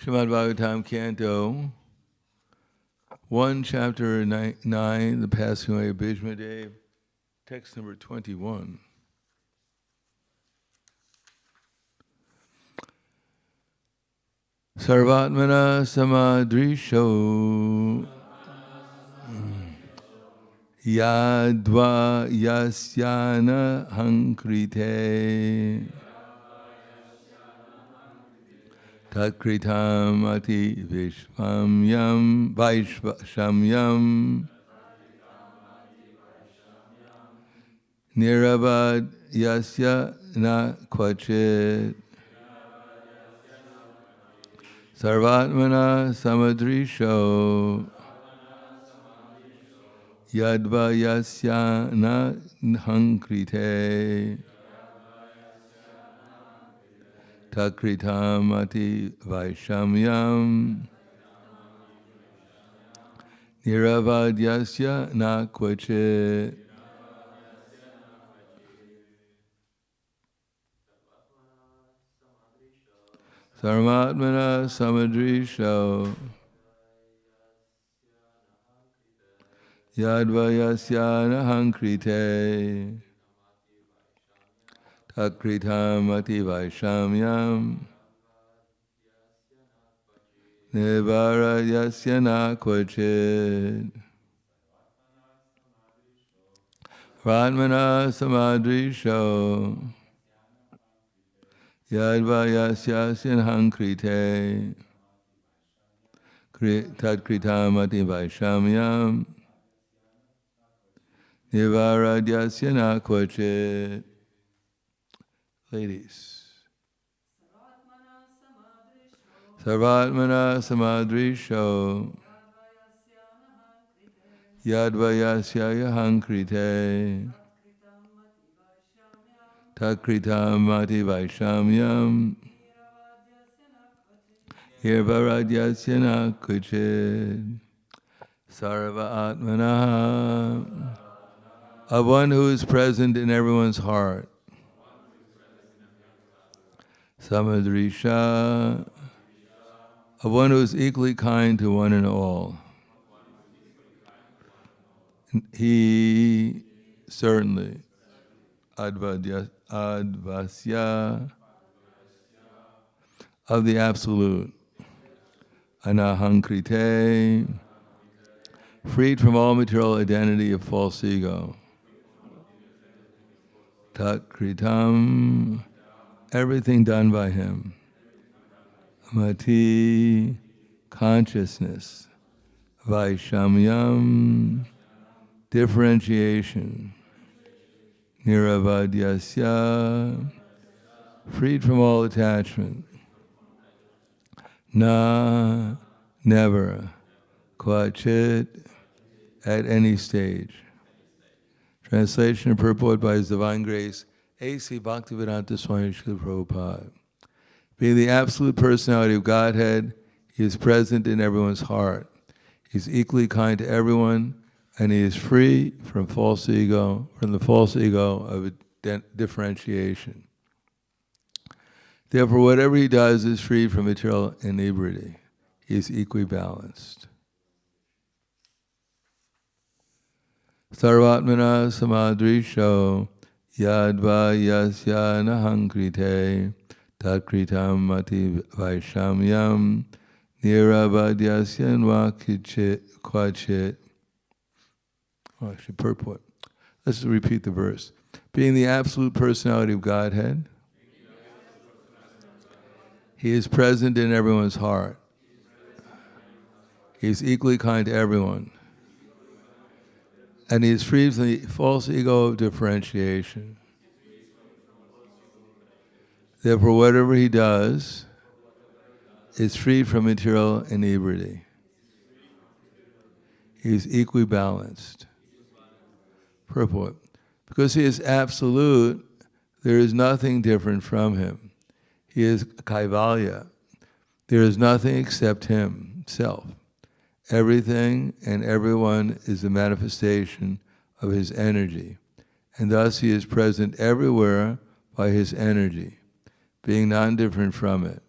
Srimad Bhagavatam Canto 1, Chapter 9, the Passing Away of Bhishma Dev, text number 21. Sarvatmana samadrisho yadva yasyana hankrite tatkritam ati vishvamyam vaishvamyam niravad yasya na kvachit Sarvatmana samadrisho yadva yasya na hankrite takritam ati vaishamyam niravad yasya na kvachit. Sarvatmana samadrisho yadva yasya na hankrite takritam ati vaishamyam nivara yasya na kvachit. Sarvatmana samadrisho yadva yasya hankrite tatkritam ati vaishamyam nivaradhyasya na kvachit. Ladies. Sarvatmana samadrisho yadva yasya hankrite takritam ati vaishamyam nirvaradyasya na kvachit. Sarva atmana, of one who is present in everyone's heart. Samadrisha, of one who is equally kind to one and all. He certainly, advasya, of the absolute, anahankrite, freed from all material identity of false ego. Tatkritam, everything done by him. Mati, consciousness. Vaishamyam, differentiation. Niravadyasya, freed from all attachment. Na, never. Kvachit, at any stage. Translation and purport by His Divine Grace, A.C. Bhaktivedanta Swami Srila Prabhupada. Being the absolute personality of Godhead, He is present in everyone's heart. He is equally kind to everyone, and He is free from the false ego of differentiation. Therefore, whatever He does is free from material inebriety. He is equally balanced. Sarvatmana samadrisho yadva yasya nahankrite tatkritam mati vaishamyam niravadyasya kvachit. Oh, actually, purport. Let's repeat the verse. Being the absolute personality of Godhead, He is present in everyone's heart. He is equally kind to everyone. And He is free from the false ego of differentiation. Therefore, whatever He does is free from material inebriety. He is equally balanced. Purport. Because He is absolute, there is nothing different from Him. He is Kaivalya. There is nothing except Himself. Everything and everyone is a manifestation of His energy, and thus He is present everywhere by His energy, being non-different from it.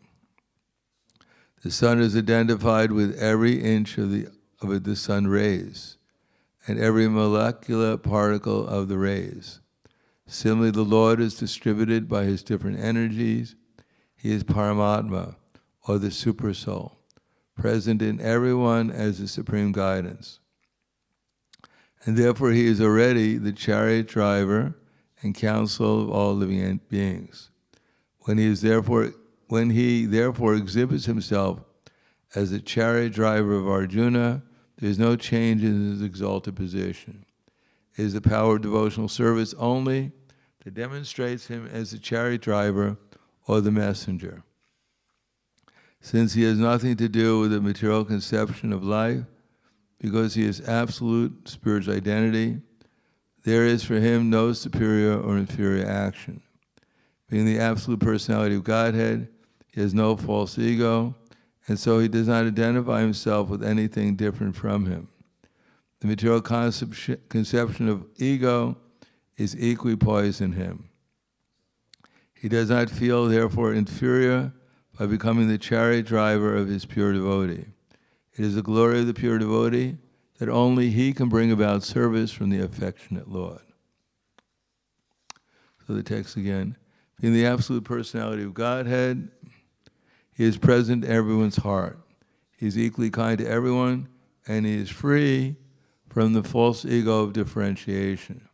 The sun is identified with every inch of the sun rays and every molecular particle of the rays. Similarly, the Lord is distributed by his different energies. He is Paramatma, or the Super Soul, present in everyone as the supreme guidance. And therefore he is already the chariot driver and counsel of all living beings. When he therefore exhibits himself as the chariot driver of Arjuna, there is no change in his exalted position. It is the power of devotional service only that demonstrates him as the chariot driver or the messenger. Since he has nothing to do with the material conception of life, because he is absolute spiritual identity, there is for him no superior or inferior action. Being the absolute personality of Godhead, he has no false ego, and so he does not identify himself with anything different from him. The material conception of ego is equipoise in him. He does not feel, therefore, inferior by becoming the chariot driver of his pure devotee. It is the glory of the pure devotee that only he can bring about service from the affectionate Lord. So the text again. Being the absolute personality of Godhead, he is present in everyone's heart. He is equally kind to everyone, and he is free from the false ego of differentiation.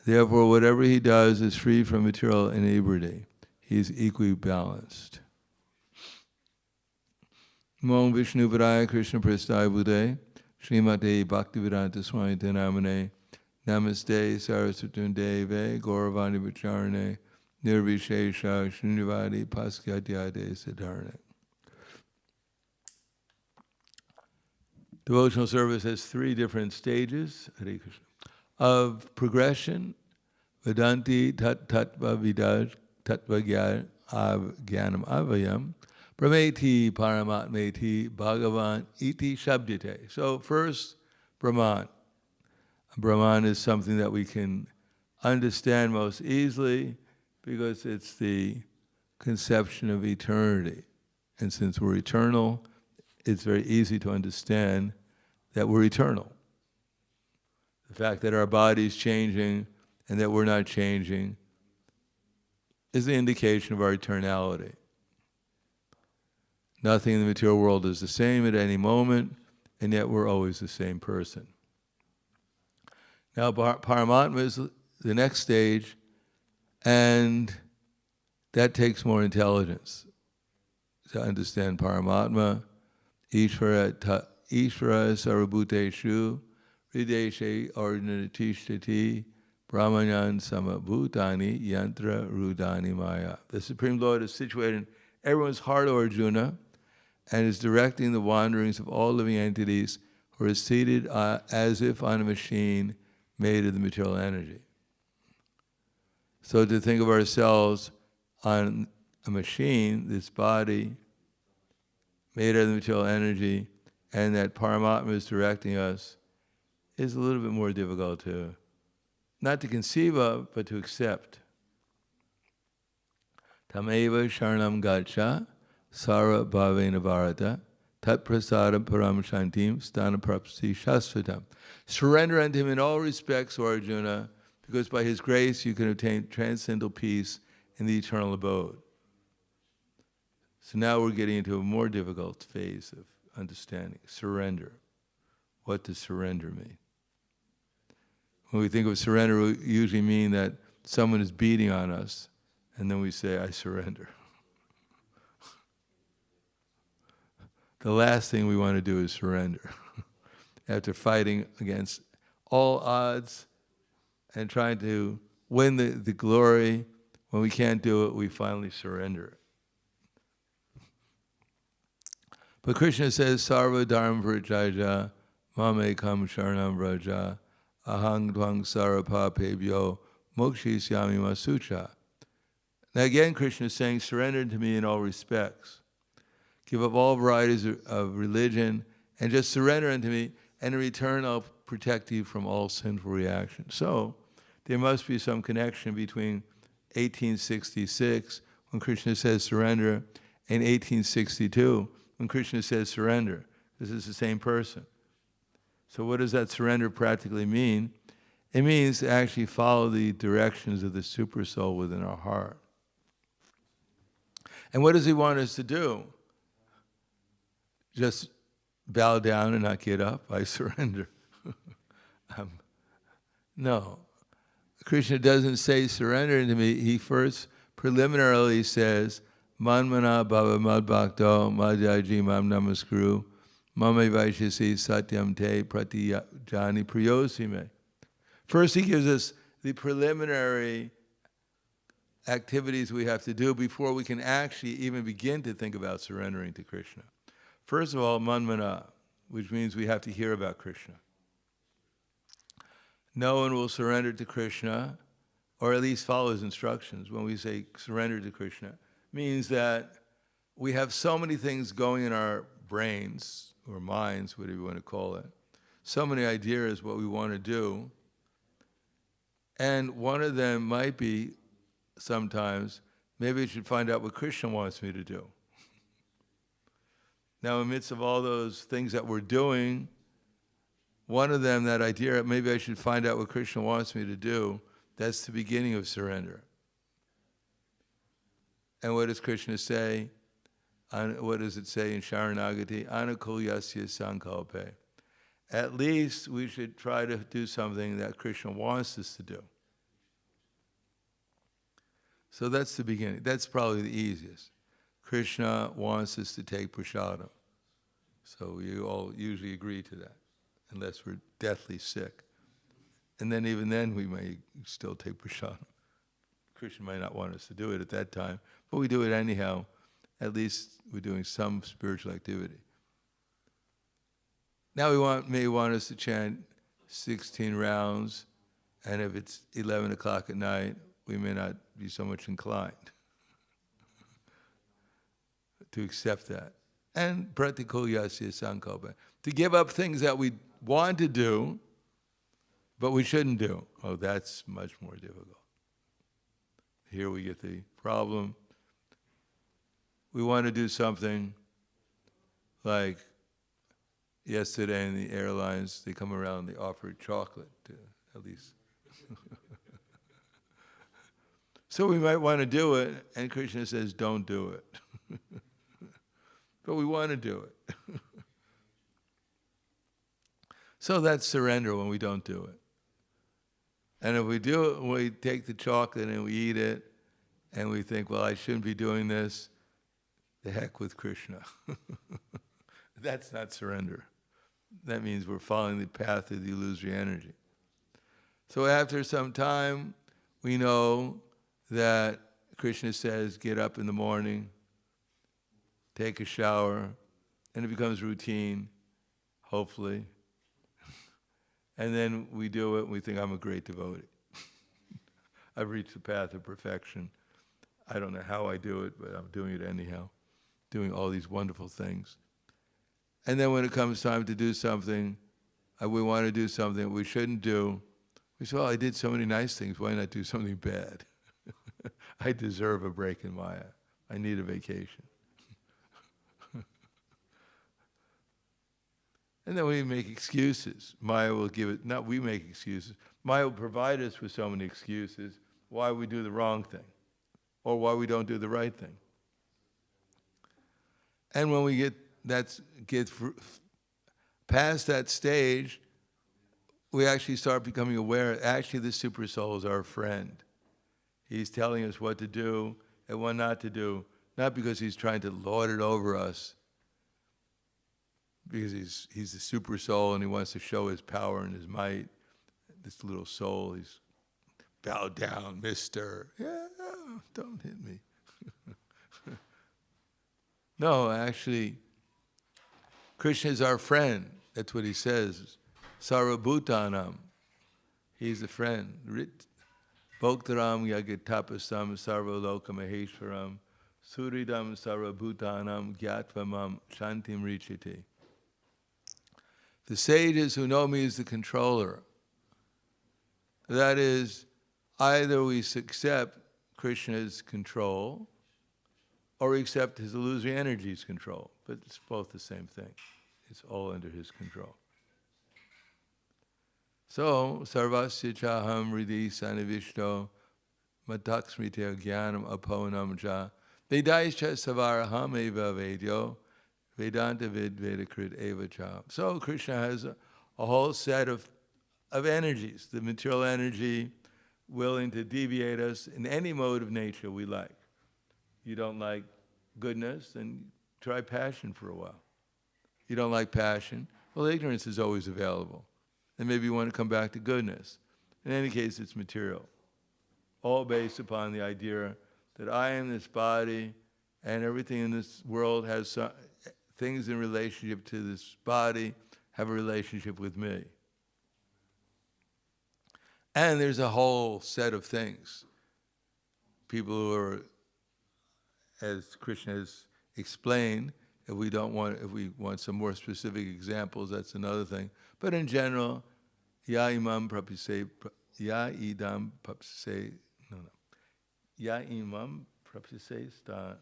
Therefore, whatever he does is free from material inebriety. He is equally balanced. Om Vishnu Padaya Krishna Prasthaya Buddhe Srimate Bhaktivedanta Swami Namane Namaste Saraswati Deve Gauravani Vicharane Nirvishesha Srinivadi Paskyadyade Siddharane. Devotional service has three different stages, Hare Krishna, of progression. Vedanti Tattva Vidaj Tattva Jnanam Avayam Brahmeti Paramatmeti Bhagavan Iti Shabdite. So first, Brahman. Brahman is something that we can understand most easily because it's the conception of eternity. And since we're eternal, it's very easy to understand that we're eternal. The fact that our body's changing and that we're not changing is the indication of our eternality. Nothing in the material world is the same at any moment, and yet we're always the same person. Now, Paramatma is the next stage, and that takes more intelligence to understand Paramatma. Ishvara sarvabhuteshu hrideshe ordinatishtati brahmanyan samabhutani yantra rudani maya. The Supreme Lord is situated in everyone's heart, Arjuna, and is directing the wanderings of all living entities who are seated as if on a machine made of the material energy. So to think of ourselves on a machine, this body, made out of the material energy, and that Paramatma is directing us, is a little bit more difficult to, not to conceive of, but to accept. Tameva Sharanam Gacha Sara Bhavena Bharata Tat Prasadam Param Shantim Stana Prapsi Shasvatam. Surrender unto him in all respects, O Arjuna, because by his grace you can obtain transcendental peace in the eternal abode. So now we're getting into a more difficult phase of understanding. Surrender. What does surrender mean? When we think of surrender, we usually mean that someone is beating on us, and then we say, I surrender. The last thing we want to do is surrender. After fighting against all odds and trying to win the glory, when we can't do it, we finally surrender. But Krishna says, Sarva Dharma Vrijaja, Mame Kam Sharanam Vraja, Ahang Dvang Sarapa Pebyo, Mokshisyami Masucha. Now again, Krishna is saying, surrender to me in all respects. Give up all varieties of religion and just surrender unto me, and in return I'll protect you from all sinful reactions. So there must be some connection between 1866, when Krishna says surrender, in 1862 when Krishna says surrender. This is the same person. So what does that surrender practically mean? It means to actually follow the directions of the super soul within our heart. And what does he want us to do? Just bow down and not get up? I surrender. No. Krishna doesn't say surrender to me. He first preliminarily says, Manmana bhava madbhakto madhyaji mam namaskuru mame vaishasi satyam te pratijani priyosime. First, he gives us the preliminary activities we have to do before we can actually even begin to think about surrendering to Krishna. First of all, manmana, which means we have to hear about Krishna. No one will surrender to Krishna, or at least follow his instructions. When we say surrender to Krishna, means that we have so many things going in our brains, or minds, whatever you want to call it, so many ideas what we want to do, and one of them might be, sometimes, maybe I should find out what Krishna wants me to do. Now, in the midst of all those things that we're doing, one of them, that idea, maybe I should find out what Krishna wants me to do, that's the beginning of surrender. And what does Krishna say? What does it say in Sharanagati? Anukulyasya sankalpe. At least we should try to do something that Krishna wants us to do. So that's the beginning. That's probably the easiest. Krishna wants us to take prasadam. So we all usually agree to that, unless we're deathly sick. And then even then we may still take prasadam. Krishna might not want us to do it at that time, but we do it anyhow. At least we're doing some spiritual activity. Now may want us to chant 16 rounds, and if it's 11 o'clock at night, we may not be so much inclined to accept that. And pratikulyasya sankalpa, to give up things that we want to do, but we shouldn't do. Oh, that's much more difficult. Here we get the problem. We want to do something like yesterday in the airlines, they come around, they offer chocolate, at least. So we might want to do it, and Krishna says, don't do it. But we want to do it. So that's surrender when we don't do it. And if we do it, we take the chocolate and we eat it, and we think, well, I shouldn't be doing this, the heck with Krishna. That's not surrender. That means we're following the path of the illusory energy. So after some time, we know that Krishna says, get up in the morning, take a shower, and it becomes routine, hopefully. And then we do it, and we think, I'm a great devotee. I've reached the path of perfection. I don't know how I do it, but I'm doing it anyhow, doing all these wonderful things. And then when it comes time to do something, we want to do something we shouldn't do, we say, well, I did so many nice things, why not do something bad? I deserve a break in Maya. I need a vacation. And then we make excuses. Maya will give it, not we make excuses. Maya will provide us with so many excuses why we do the wrong thing or why we don't do the right thing. And when we get past that stage, we actually start becoming aware, actually the Super Soul is our friend. He's telling us what to do and what not to do, not because he's trying to lord it over us, because he's the Super Soul and he wants to show his power and his might. This little soul, he's bow down, mister. Yeah, don't hit me. No, actually, Krishna is our friend. That's what he says. Sarvabhutanam. He's a friend. Bhoktaram yagatapasam sarvaloka maheshwaram suridam sarvabhutanam gyatvamam shantim richiti. The sages who know me as the controller. That is, either we accept Krishna's control or we accept his illusory energy's control. But it's both the same thing. It's all under his control. So, sarvasya chaham ridi sanivishto mataksmritya jnanam aponam cha vedaischa savaraham eva vedyo vedanta vid vedakrit eva cha. So Krishna has a whole set of energies, the material energy willing to deviate us in any mode of nature we like. You don't like goodness, then try passion for a while. You don't like passion, well, ignorance is always available. And maybe you want to come back to goodness. In any case, it's material. All based upon the idea that I am this body, and everything in this world has things in relationship to this body have a relationship with me. And there's a whole set of things. People who are, as Krishna has explained, if we want some more specific examples, that's another thing. But in general, ya imam prapise, ya idam prapise, ya imam prapise sta,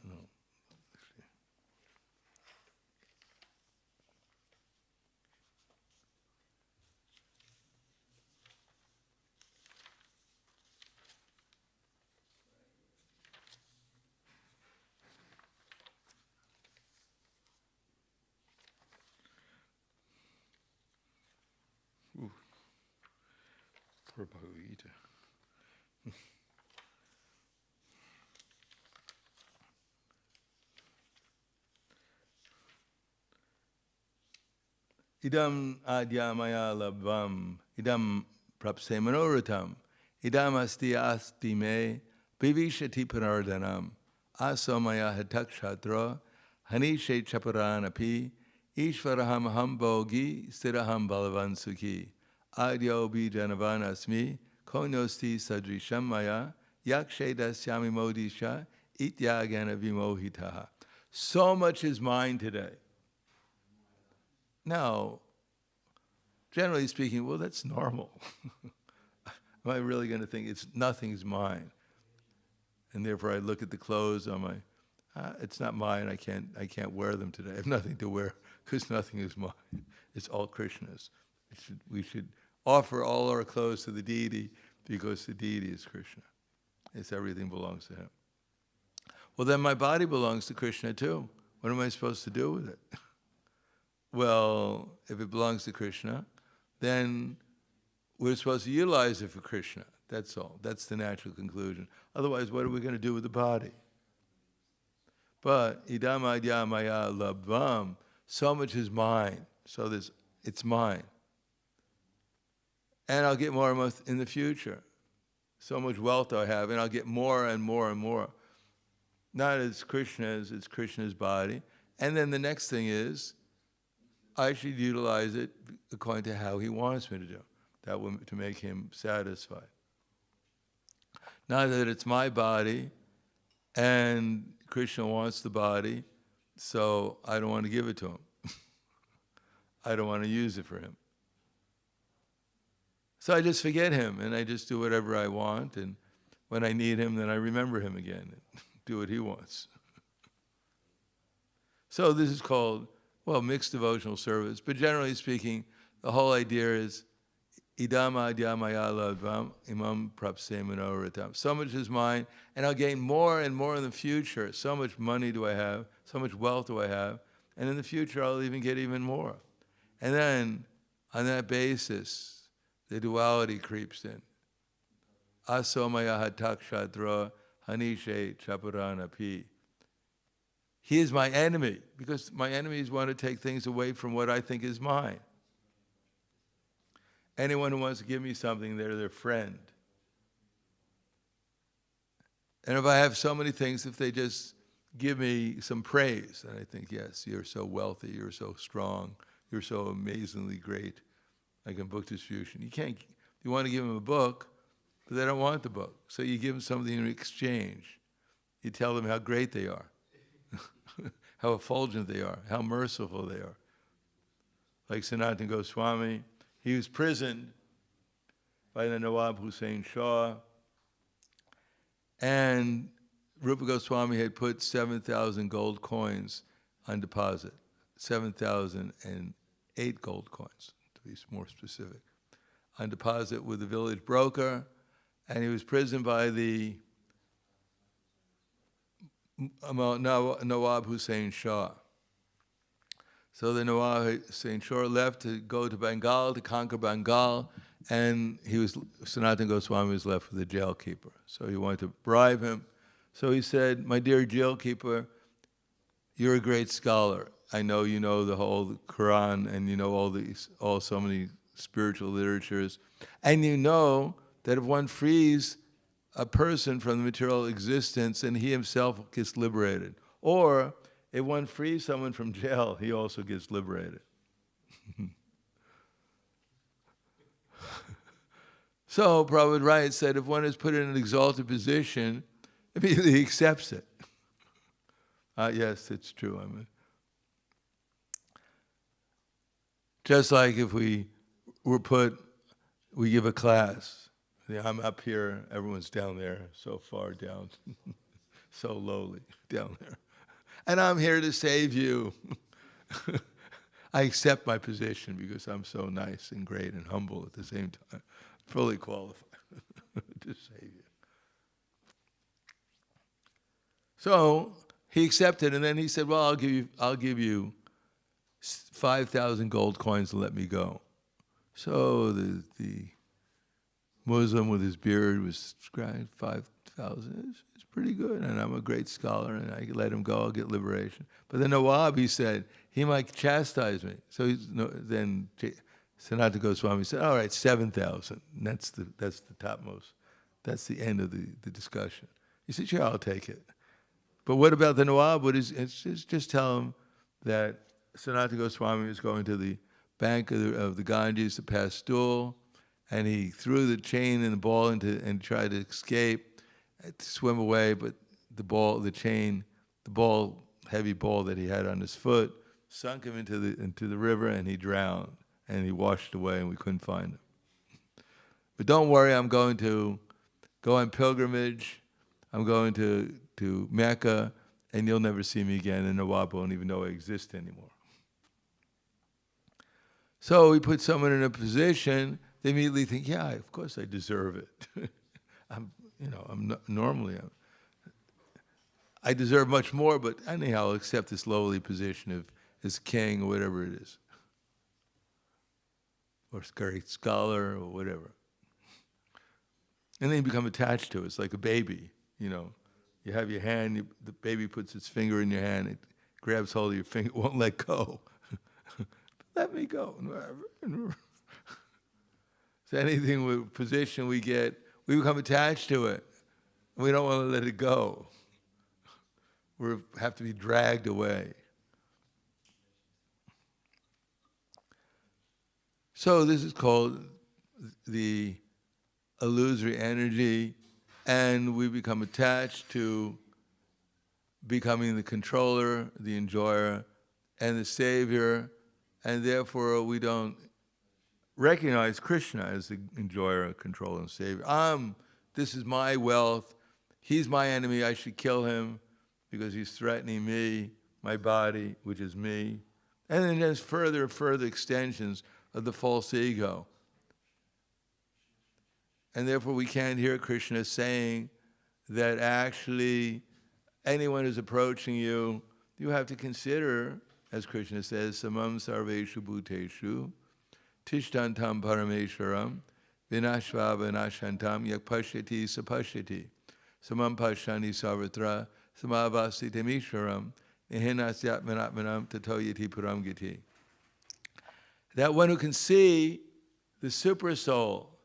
Poor Bhagavad Gita. Idam adyamaya labvam, idam prapse manoratam, idam asti me, vivishati panardanam, asomaya hatakshatra, hanishe chaparanapi, ishvaraham hambogi, stiraham balavan sukhi. Adyo bijanavan asmi, konosti sadrisham maya, yakshedasyami modisha, ityagana vimohitaha. So much is mine today. Now, generally speaking, well, that's normal. Am I really going to think nothing's mine? And therefore I look at the clothes on my, it's not mine, I can't wear them today. I have nothing to wear because nothing is mine. It's all Krishna's. We should offer all our clothes to the deity because the deity is Krishna. Everything belongs to him. Well, then my body belongs to Krishna too. What am I supposed to do with it? Well, if it belongs to Krishna, then we're supposed to utilize it for Krishna. That's all. That's the natural conclusion. Otherwise, what are we going to do with the body? But idam adya maya labvam, so much is mine. So it's mine. And I'll get more and more in the future. So much wealth I have, and I'll get more and more and more. Not as Krishna's, it's Krishna's body. And then the next thing is, I should utilize it according to how he wants me to do. That will to make him satisfied. Not that it's my body, and Krishna wants the body, so I don't want to give it to him. I don't want to use it for him. So I just forget him, and I just do whatever I want, and when I need him, then I remember him again and do what he wants. So this is called, well, mixed devotional service, but generally speaking, the whole idea is idam adyamaya ladvam imam prapse manoratam. So much is mine, and I'll gain more and more in the future. So much money do I have, so much wealth do I have, and in the future I'll even get even more. And then, on that basis, the duality creeps in. Asomaya hatakshadra hanishe chaparanapi. He is my enemy, because my enemies want to take things away from what I think is mine. Anyone who wants to give me something, they're their friend. And if I have so many things, if they just give me some praise, and I think, yes, you're so wealthy, you're so strong, you're so amazingly great, like in book distribution. You want to give them a book, but they don't want the book. So you give them something in exchange. You tell them how great they are, how effulgent they are, how merciful they are. Like Sanatana Goswami, he was imprisoned by the Nawab Hussain Shah, and Rupa Goswami had put 7,000 gold coins on deposit, 7,008 gold coins, to be more specific, on deposit with the village broker, and he was prisoned by the Nawab Hussain Shah. So the Nawab Hussain Shah left to go to Bengal, to conquer Bengal, and Sanatana Goswami was left with a jailkeeper. So he wanted to bribe him. So he said, "My dear jailkeeper, you're a great scholar. I know you know the whole Quran and you know all so many spiritual literatures. And you know that if one frees a person from the material existence, and he himself gets liberated. Or if one frees someone from jail, he also gets liberated." So Prabhupada writes that if one is put in an exalted position, immediately he accepts it. Yes, it's true. Just like if we give a class. I'm up here, everyone's down there, so far down, so lowly down there. And I'm here to save you. I accept my position because I'm so nice and great and humble at the same time, fully qualified to save you. So he accepted, and then he said, "Well, I'll give you 5,000 gold coins to let me go." So the Muslim with his beard was scribed 5,000. It's pretty good, and I'm a great scholar, and I let him go. I'll get liberation. But the Nawab, he said, he might chastise me. So then Sanatana Goswami said, "All right, 7,000." And that's the topmost. That's the end of the discussion. He said, "Sure, I'll take it." But what about the Nawab? Just tell him that Sanatana Goswami was going to the bank of the Ganges to pass stool, and he threw the chain and the ball and tried to escape, to swim away, but the heavy ball that he had on his foot sunk him into the river, and he drowned, and he washed away, and we couldn't find him. But don't worry, I'm going to go on pilgrimage. I'm going to Mecca, and you'll never see me again, and Nawab won't even know I exist anymore. So we put someone in a position, they immediately think, "Yeah, of course I deserve it." I deserve much more, but anyhow, I'll accept this lowly position as king or whatever it is, or great scholar or whatever. And then you become attached to it. It's like a baby, You have your hand, the baby puts its finger in your hand, it grabs hold of your finger, it won't let go. Let me go. So anything with position we get, we become attached to it. We don't want to let it go. We have to be dragged away. So this is called the illusory energy, and we become attached to becoming the controller, the enjoyer, and the savior, and therefore we don't recognize Krishna as the enjoyer, controller, and savior. This is my wealth. He's my enemy. I should kill him because he's threatening me, my body, which is me. And then there's further and further extensions of the false ego. And therefore we can't hear Krishna saying that actually anyone who's approaching you, you have to consider, as Krishna says, samam sarveshu bhuteshu, tishtantam paramesharam, vinashva vinashantam yak pashyati sapashyati, samam pashyani sarvatra, samavasti temisharam, nihinasyatmanatmanam tatoyati paramgiti. That one who can see the super soul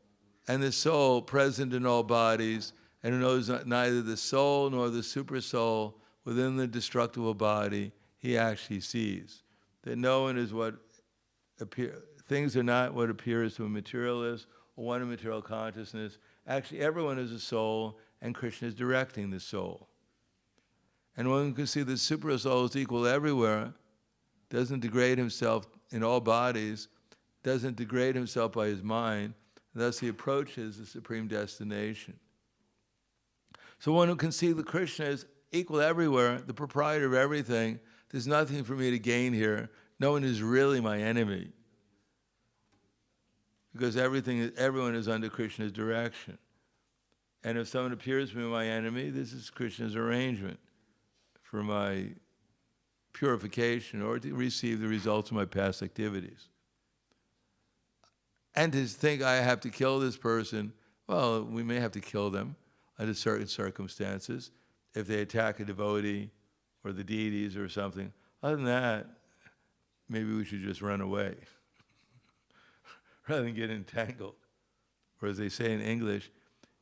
and the soul present in all bodies, and who knows neither the soul nor the super soul within the destructible body, he actually sees. That no one is what things are not what appears to a materialist or one in material consciousness. Actually, everyone is a soul, and Krishna is directing the soul. And one can see the super soul is equal everywhere, doesn't degrade himself in all bodies, doesn't degrade himself by his mind, thus he approaches the supreme destination. So one who can see the Krishna is equal everywhere, the proprietor of everything. There's nothing for me to gain here. No one is really my enemy. Because everyone is under Krishna's direction. And if someone appears to be my enemy, this is Krishna's arrangement for my purification or to receive the results of my past activities. And to think I have to kill this person, well, we may have to kill them under certain circumstances if they attack a devotee or the deities or something. Other than that, maybe we should just run away rather than get entangled. Or as they say in English,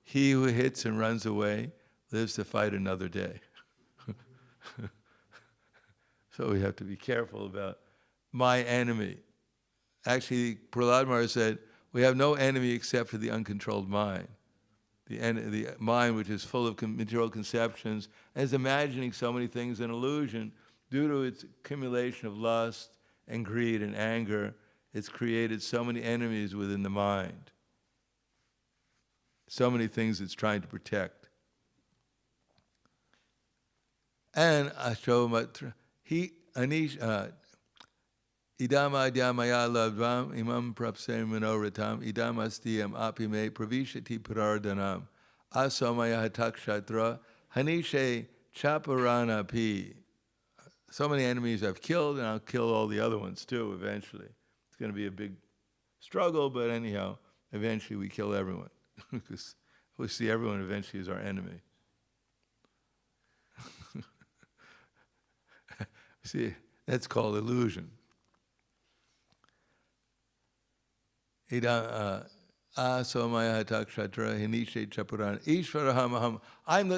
he who hits and runs away lives to fight another day. So we have to be careful about my enemy. Actually, Prahlad Maharaj said, we have no enemy except for the uncontrolled mind. The mind which is full of material conceptions and is imagining so many things in illusion due to its accumulation of lust and greed and anger. It's created so many enemies within the mind. So many things it's trying to protect. And Ashtomatra, idama dhyamaya ladvam imam prapsem manoratam idam astiyam apime pravishati prardanam asomaya hatakshatra hanishe chaparana pi. So many enemies I've killed, and I'll kill all the other ones too eventually. It's going to be a big struggle, but anyhow, eventually we kill everyone. Because we see everyone eventually as our enemy. See, that's called illusion. I'm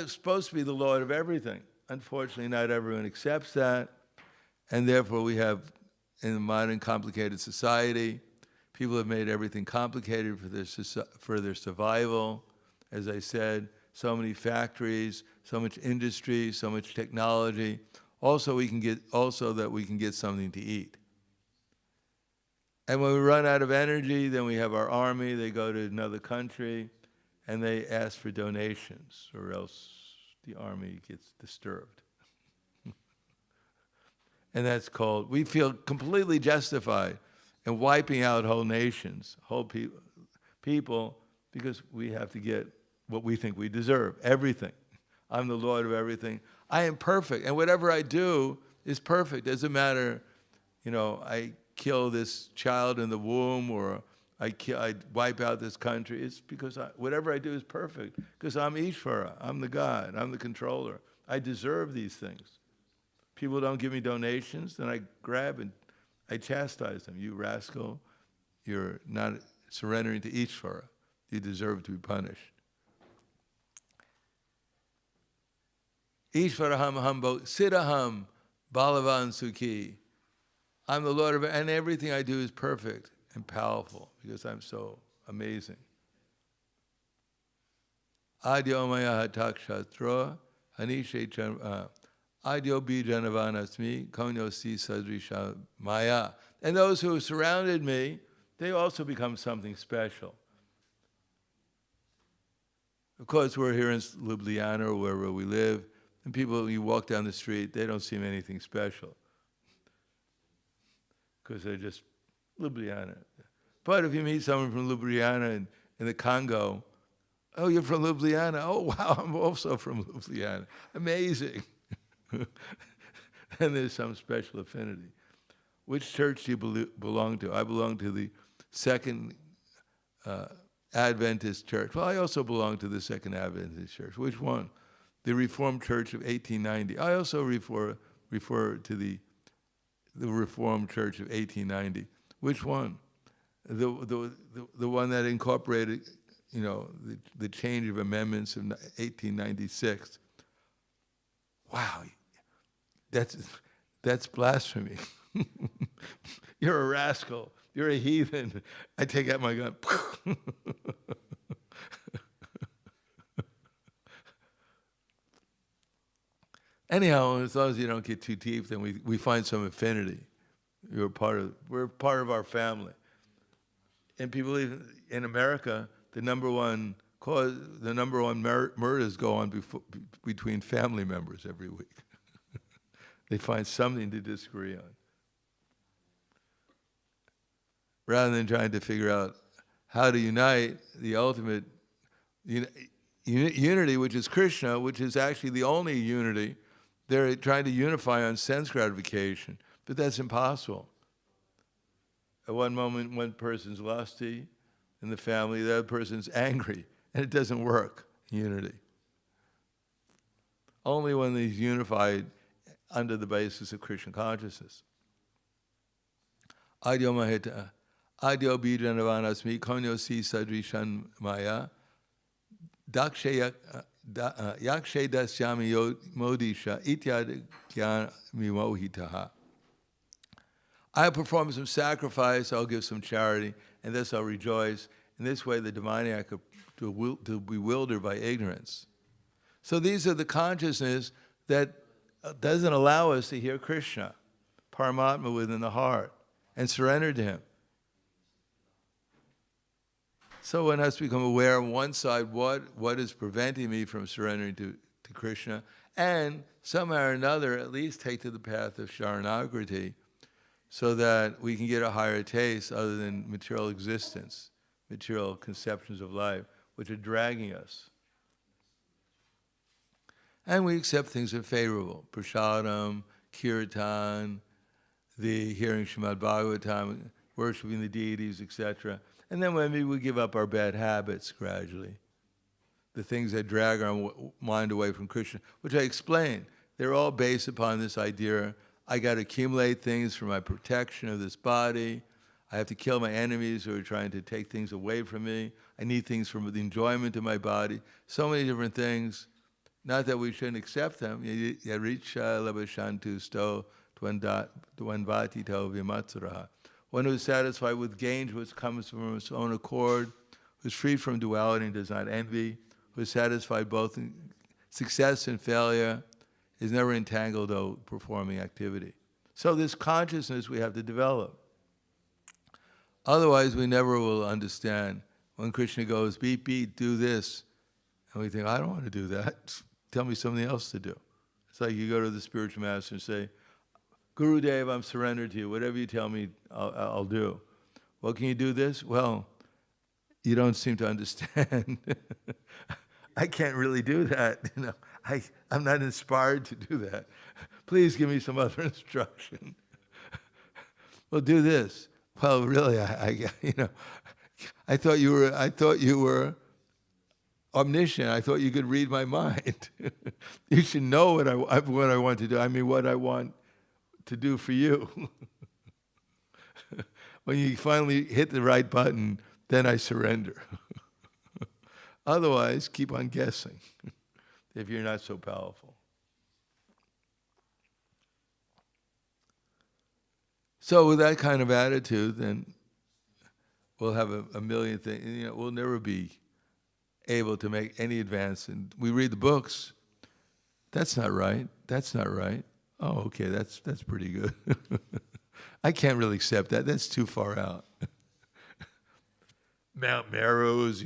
supposed to be the Lord of everything. Unfortunately, not everyone accepts that. And therefore we have, in the modern complicated society, people have made everything complicated for their survival. As I said, so many factories, so much industry, so much technology. Also that we can get something to eat. And when we run out of energy, then we have our army. They go to another country, and they ask for donations, or else the army gets disturbed. And that's called, we feel completely justified in wiping out whole nations, whole people, because we have to get what we think we deserve, everything. I'm the Lord of everything. I am perfect, and whatever I do is perfect. Doesn't matter, I kill this child in the womb, or I wipe out this country. It's because whatever I do is perfect, because I'm Ishvara, I'm the God, I'm the controller. I deserve these things. People don't give me donations, then I grab and I chastise them. You rascal, you're not surrendering to Ishvara. You deserve to be punished. Ishvaraham hambo siddhaham balavan sukhi. I'm the Lord of it, and everything I do is perfect and powerful because I'm so amazing. Adyo maya hatakshatra hanishe adyo bijanavanasmi konyo si sadrisha maya. And those who have surrounded me, they also become something special. Of course, we're here in Ljubljana or wherever we live, and people, you walk down the street, they don't seem anything special. Because they're just Ljubljana. But if you meet someone from Ljubljana in the Congo, oh, you're from Ljubljana? Oh, wow, I'm also from Ljubljana. Amazing. And there's some special affinity. Which church do you belong to? I belong to the Second Adventist Church. Well, I also belong to the Second Adventist Church. Which one? The Reformed Church of 1890. I also refer to the Reformed Church of 1890. Which one? The one that incorporated, the change of amendments in 1896. Wow, that's blasphemy. You're a rascal. You're a heathen. I take out my gun. Anyhow, as long as you don't get too deep, then we find some affinity. We're part of our family. And people even in America, the number one cause the number one murders go on between family members every week. They find something to disagree on. Rather than trying to figure out how to unite the ultimate unity, which is Krishna, which is actually the only unity. They're trying to unify on sense gratification, but that's impossible. At one moment, one person's lusty in the family, the other person's angry, and it doesn't work, unity. Only when he's unified under the basis of Krishna consciousness. Adyo Maheta, Adyo Bidranavanas Konyo Si Sadrishan Maya, Dakshe Yakshe Dasyami Modisha, Ityad Gyami Mohitaha. I'll perform some sacrifice, I'll give some charity, and this I'll rejoice. In this way, the demoniac are bewildered by ignorance. So these are the consciousness that doesn't allow us to hear Krishna, Paramatma within the heart, and surrender to him. So one has to become aware on one side what is preventing me from surrendering to Krishna, and somehow or another at least take to the path of Sharanagati, so that we can get a higher taste other than material existence, material conceptions of life, which are dragging us. And we accept things that are favorable. Prasadam, Kirtan, the hearing Srimad Bhagavatam, worshiping the deities, etc. And then maybe we give up our bad habits gradually. The things that drag our mind away from Krishna, which I explained, they're all based upon this idea, I got to accumulate things for my protection of this body. I have to kill my enemies who are trying to take things away from me. I need things for the enjoyment of my body. So many different things. Not that we shouldn't accept them. Yaricha labashantu sto dvanvati to vimatsuraha. One who is satisfied with gains which comes from his own accord, who is free from duality and does not envy, who is satisfied both in success and failure, is never entangled though performing activity. So this consciousness we have to develop. Otherwise we never will understand. When Krishna goes, beat, beat, do this, and we think, I don't want to do that. Tell me something else to do. It's like you go to the spiritual master and say, Guru Dev, I'm surrendered to you. Whatever you tell me, I'll do. Well, can you do this? Well, you don't seem to understand. I can't really do that. I'm not inspired to do that. Please give me some other instruction. Well, do this. Well, really, I thought you were omniscient. I thought you could read my mind. You should know what I want to do. I mean, what I want to do for you. When you finally hit the right button, then I surrender. Otherwise, keep on guessing if you're not so powerful. So with that kind of attitude, then we'll have a million things. We'll never be able to make any advance. And we read the books. That's not right. That's not right. Oh, okay, that's pretty good. I can't really accept that. That's too far out. Mount Meru's,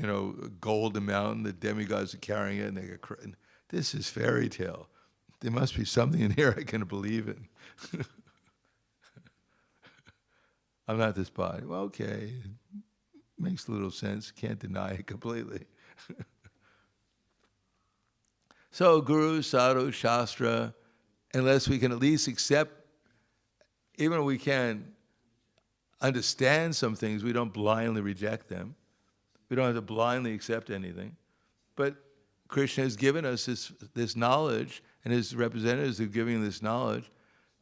Golden Mountain, the demigods are carrying it, and they get this is fairy tale. There must be something in here I can believe in. I'm not this body. Well, okay, makes a little sense. Can't deny it completely. So, Guru, Sadhu, Shastra, unless we can at least accept, even if we can understand some things, we don't blindly reject them. We don't have to blindly accept anything. But Krishna has given us this knowledge, and his representatives are giving this knowledge.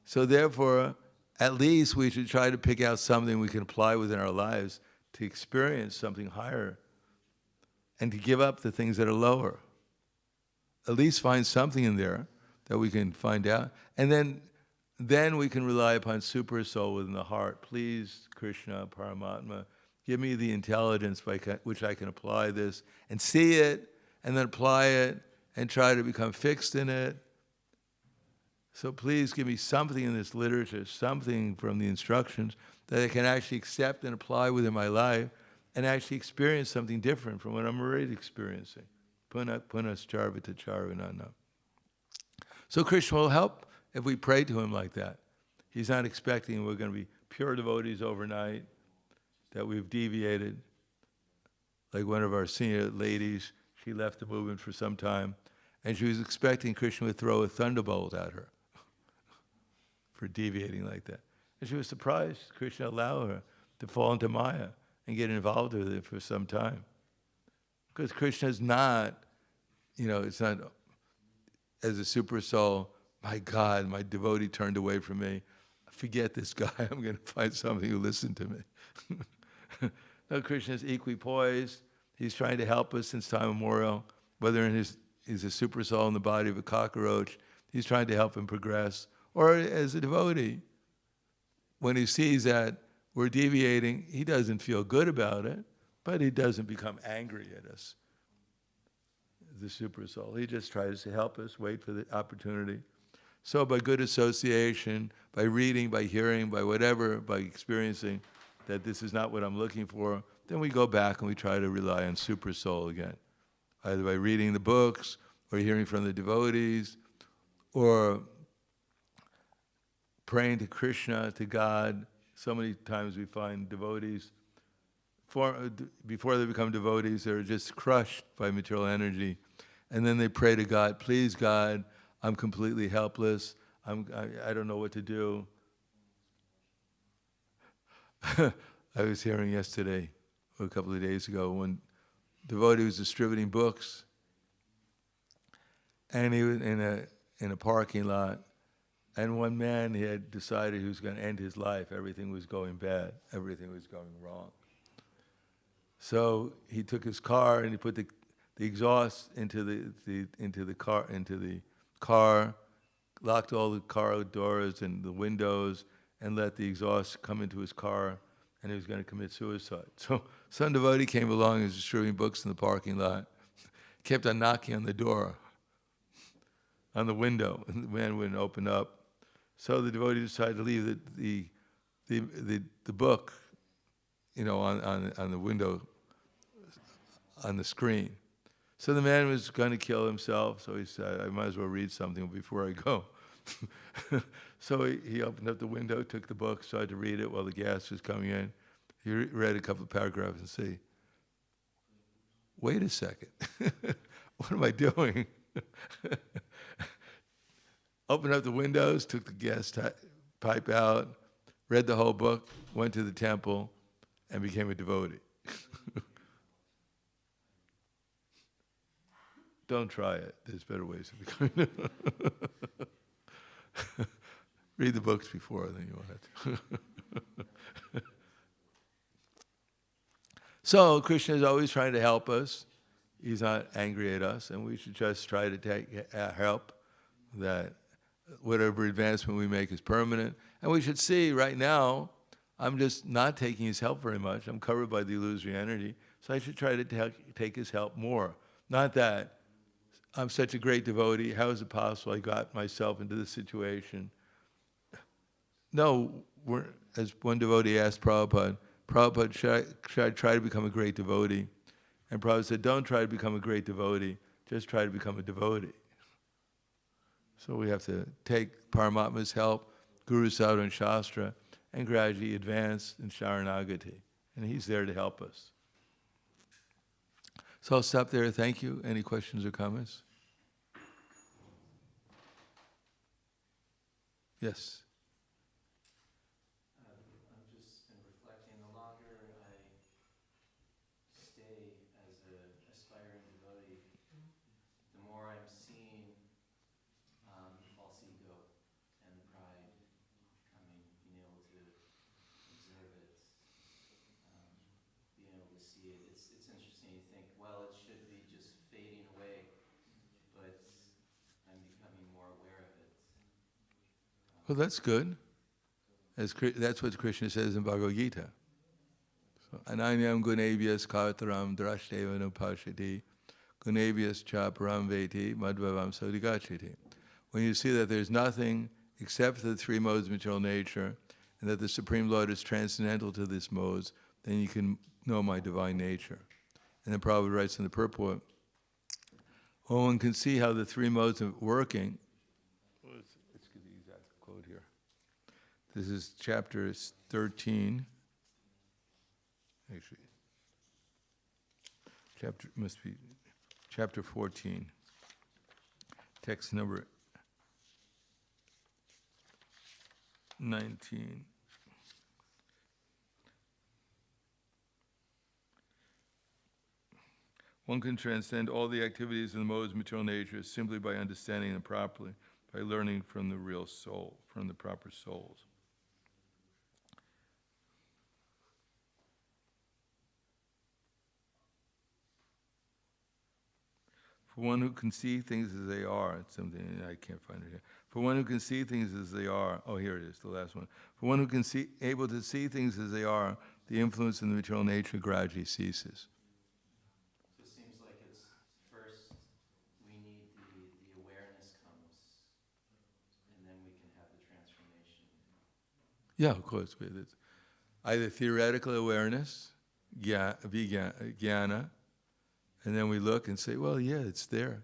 So therefore, at least we should try to pick out something we can apply within our lives to experience something higher and to give up the things that are lower. At least find something in there that we can find out. And then we can rely upon super soul within the heart. Please, Krishna, Paramatma, give me the intelligence by which I can apply this and see it and then apply it and try to become fixed in it. So please give me something in this literature, something from the instructions that I can actually accept and apply within my life and actually experience something different from what I'm already experiencing. Punascharvita charvanana. So Krishna will help if we pray to him like that. He's not expecting we're going to be pure devotees overnight, that we've deviated. Like one of our senior ladies, she left the movement for some time, and she was expecting Krishna would throw a thunderbolt at her for deviating like that. And she was surprised Krishna allowed her to fall into Maya and get involved with it for some time. Because Krishna is not, it's not as a super soul, my God, my devotee turned away from me. Forget this guy, I'm going to find somebody who listens to me. No, Krishna is equipoised. He's trying to help us since time immemorial, whether he's a super soul in the body of a cockroach, he's trying to help him progress. Or as a devotee, when he sees that we're deviating, he doesn't feel good about it, but he doesn't become angry at us, the super soul. He just tries to help us, wait for the opportunity. So by good association, by reading, by hearing, by whatever, by experiencing that this is not what I'm looking for, then we go back and we try to rely on super soul again, either by reading the books or hearing from the devotees or praying to Krishna, to God. So many times we find devotees, before they become devotees, they're just crushed by material energy. And then they pray to God, please God, I'm completely helpless. I don't know what to do. I was hearing yesterday, or a couple of days ago, when a devotee was distributing books, and he was in a parking lot, and one man, he had decided he was going to end his life. Everything was going bad. Everything was going wrong. So he took his car and he put the exhaust into the car, locked all the car doors and the windows, and let the exhaust come into his car, and he was going to commit suicide. So some devotee came along and was distributing books in the parking lot, kept on knocking on the door, on the window, and the man wouldn't open up. So the devotee decided to leave the book, on the window, on the screen. So the man was going to kill himself, so he said, I might as well read something before I go. So he opened up the window, took the book, started to read it while the gas was coming in. He read a couple of paragraphs and said, wait a second, what am I doing? Opened up the windows, took the gas pipe out, read the whole book, went to the temple, and became a devotee. Don't try it. There's better ways of becoming. Read the books before, then you want to. So Krishna is always trying to help us. He's not angry at us, and we should just try to take help. That whatever advancement we make is permanent. And we should see right now, I'm just not taking his help very much. I'm covered by the illusory energy, so I should try to take his help more. Not that I'm such a great devotee, how is it possible I got myself into this situation? No, as one devotee asked Prabhupada, should I try to become a great devotee? And Prabhupada said, don't try to become a great devotee, just try to become a devotee. So we have to take Paramatma's help, Guru Sadhana and Shastra, and gradually advance in Sharanagati. And he's there to help us. So I'll stop there. Thank you. Any questions or comments? Yes. I've just been reflecting, the longer I stay as an aspiring devotee, the more I'm seeing the false ego and the pride coming, being able to observe it, being able to see it. It's interesting, you think, well, it should be just fading away, but I'm becoming more aware of it. Well, that's good. That's what Krishna says in Bhagavad Gita. So, Ananyam gunebhyas kartaram drashteva nupashati gunebhyas cha param veti madhvavam sadigachati. When you see that there's nothing except for the three modes of material nature, and that the Supreme Lord is transcendental to these modes, then you can know my divine nature. And then Prabhupada writes in the purport, when one can see how the three modes of working, let's get the exact quote here. This is chapter 13. Actually, must be chapter 14, text number 19. One can transcend all the activities of the modes of material nature simply by understanding them properly, by learning from the real soul, from the proper souls. For one who can see things as they are, it's something I can't find it here. For one who can see things as they are, oh, here it is, the last one. For one who can able to see things as they are, the influence in the material nature gradually ceases. So it seems like it's first we need the awareness comes, and then we can have the transformation. Yeah, of course. It's either theoretical awareness, jnana, and then we look and say, well, yeah, it's there.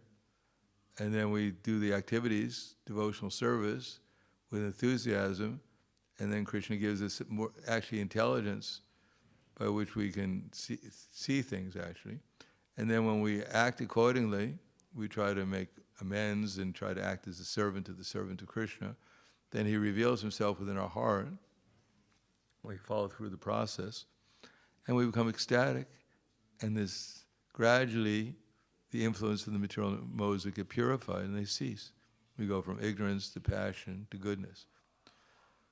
And then we do the activities, devotional service, with enthusiasm, and then Krishna gives us more, actually, intelligence by which we can see things, actually. And then when we act accordingly, we try to make amends and try to act as a servant of Krishna. Then he reveals himself within our heart. We follow through the process, and we become ecstatic, and this gradually, the influence of the material modes will get purified and they cease. We go from ignorance to passion to goodness.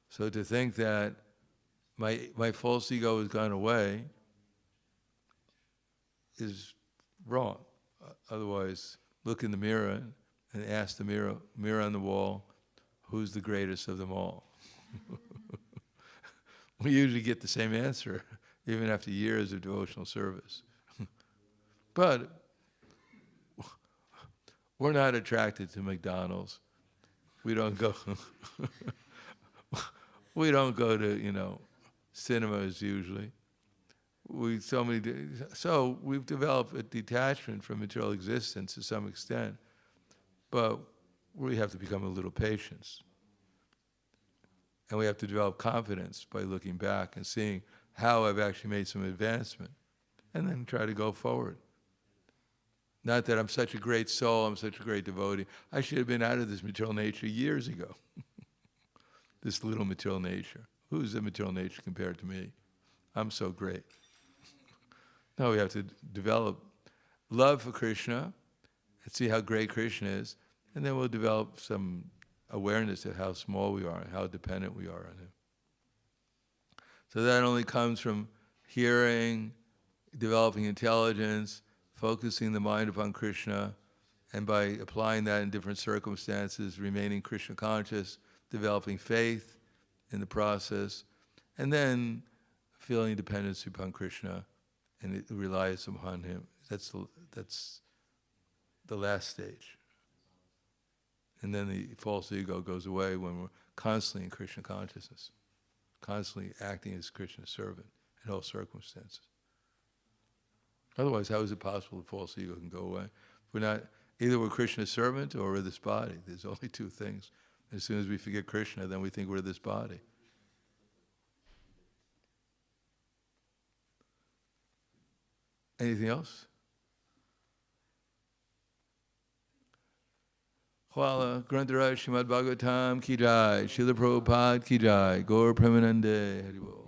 So to think that my false ego has gone away is wrong. Otherwise, look in the mirror and ask the mirror on the wall, who's the greatest of them all? We usually get the same answer, even after years of devotional service. But we're not attracted to McDonald's. We don't go. We don't go to cinemas usually. So we've developed a detachment from material existence to some extent, but we have to become a little patient, and we have to develop confidence by looking back and seeing how I've actually made some advancement, and then try to go forward. Not that I'm such a great soul, I'm such a great devotee. I should have been out of this material nature years ago. This little material nature. Who's the material nature compared to me? I'm so great. No, we have to develop love for Krishna and see how great Krishna is, and then we'll develop some awareness of how small we are and how dependent we are on him. So that only comes from hearing, developing intelligence, focusing the mind upon Krishna, and by applying that in different circumstances, remaining Krishna conscious, developing faith in the process, and then feeling dependence upon Krishna and reliance upon him. That's the last stage. And then the false ego goes away when we're constantly in Krishna consciousness, constantly acting as Krishna's servant in all circumstances. Otherwise, how is it possible the false ego can go away? We're not, either we're Krishna's servant or we're this body. There's only two things. As soon as we forget Krishna, then we think we're this body. Anything else? Hvala, Grantaraj Srimad Bhagavatam ki jai, Srila Prabhupada ki jai, Gaur Premanande, Hari Bol.